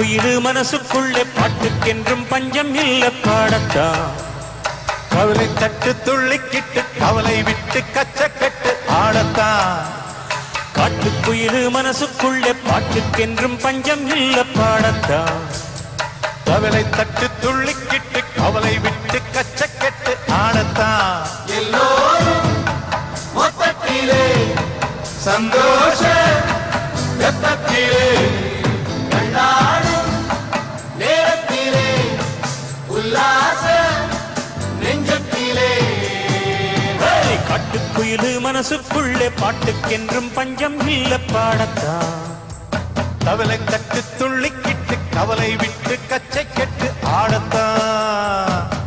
காட்டுக்குயிலு மனசுக்குள்ளே பாட்டுக்கென்றும் பஞ்சம் இல்ல பாடத்தான். கவலை தட்டு துள்ளிக்கிட்டு கவலை விட்டு கச்சக்கட்டு ஆடத்தான். காட்டுக்குயிலு மனசுக்குள்ளே பாட்டுக்கென்றும் பஞ்சம் இல்ல பாடத்தான். கவலை தட்டு துள்ளிக்கிட்டு கவலை விட்டு கச்சக்கட்டு ஆடத்தான். எல்லோரும் மொத்தத்திலே சந்தோஷ ரத்தத்திலே கண்டாடும் நேரத்திலே உல்லாச நெஞ்சத்திலே. காட்டுக்குயிலு மனசுக்குள்ளே பாட்டுக்கென்றும் பஞ்சம் இல்ல பாடத்தான். கவலை தட்டு துள்ளிக்கிட்டு கவலை விட்டு கச்சக்கட்டு ஆடத்தான்.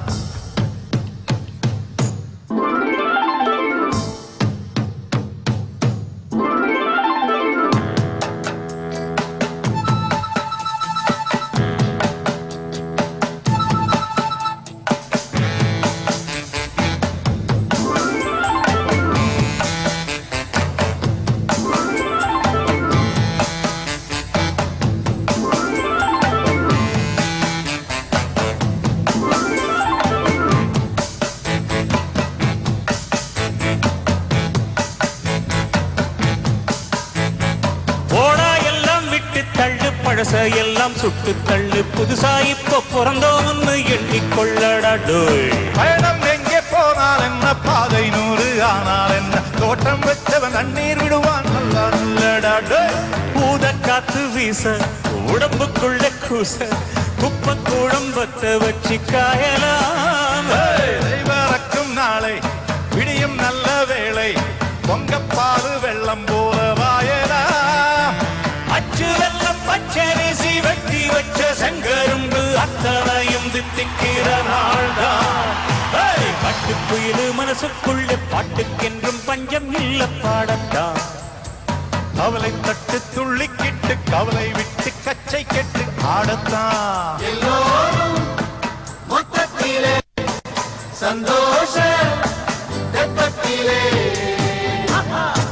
பழச எல்லாம் சுட்டு தள்ளு புதுசா இப்போ பிறந்தோம்னு எண்ணிக்கொள்ளடா. பயணம் எங்கே போனால் என்ன பாதை 100 ஆனால் என்ன தோட்டம் வச்சவன் தண்ணீர் விடுவான் நல்லா நல்லடா. பூத காத்து வீச உடம்புக்குள்ள கூச குப்பை குழம்பத்த வச்சு காயலாம். வரக்கும் நாளை விடியும் நல்ல வேளை பொங்கப்பாலு வெள்ளம் போல வாயலாம். அச்சு வெள்ளம் பச்சரிசி வெட்டி வச்ச செங்கரும்பு அத்தனையும் தித்திக்கிற நாள்தான். காட்டுக்குயிலு மனசுக்குள்ளே பாட்டுக்கென்றும் பஞ்சம் இல்ல பாடத்தான். கவலை தட்டு துள்ளிக்கிட்டு கவலை விட்டு கச்சை கெட்டு ஆடத்தான். எல்லோரும் மொத்தத்திலே சந்தோஷ ரத்தத்திலே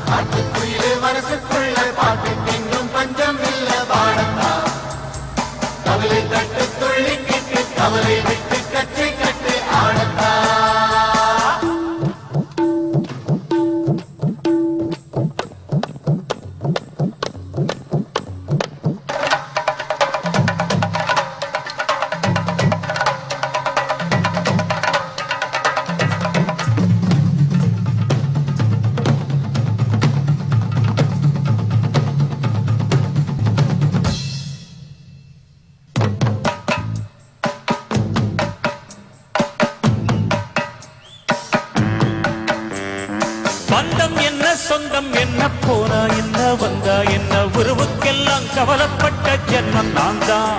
காட்டுக்குயிலு மனசுக்குள்ள பாட்டுக்கென்றும் பஞ்சம் இல்ல பாடத்தான். கவலை தட்டு துள்ளிக்கிட்டு கவலை விட்டு கச்சை கட்டு ஆடத்தான். பந்தம் என்ன சொந்தம் என்ன போனா என்ன வந்தா என்ன உறவுக்கெல்லாம் கவலைப்பட்ட ஜென்மம் நான் தான்.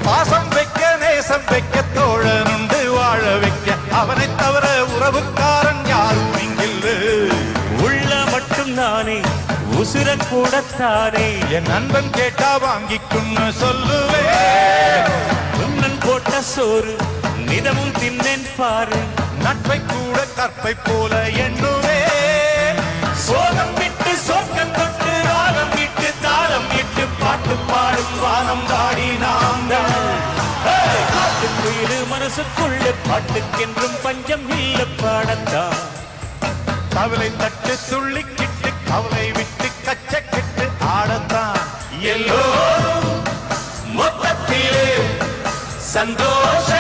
பாசம் வைக்க நேசம் வைக்க தோழனுண்டு வாழ வைக்க அவனை தவிர உறவுக்காரன் யாரும் இங்கில்லை. உள்ள மட்டும் நானே உசுர கூட தானே என் நண்பன் கேட்டா வாங்கிக்குன்னு சொல்லுவேன். உன்னன் போட்ட சோறு நிதமும் தின்னேன் பாரு. நட்பை கூட கற்பை போல எண்ணுவே. சோகம் விட்டு சோக்கம் தொட்டு ராகம் விட்டு தாளம் விட்டு பாட்டு பாடும் வானம் தாடி நாம் தான். காட்டுக்குயிலு மனசுக்குள்ளே பாட்டுக்கென்றும் பஞ்சம் இல்ல பாடத்தான். கவலை தட்டு துள்ளிக்கிட்டு கவலை விட்டு கச்சக்கெட்டு ஆடத்தான். எல்லோரும் மொத்தத்திலே சந்தோஷ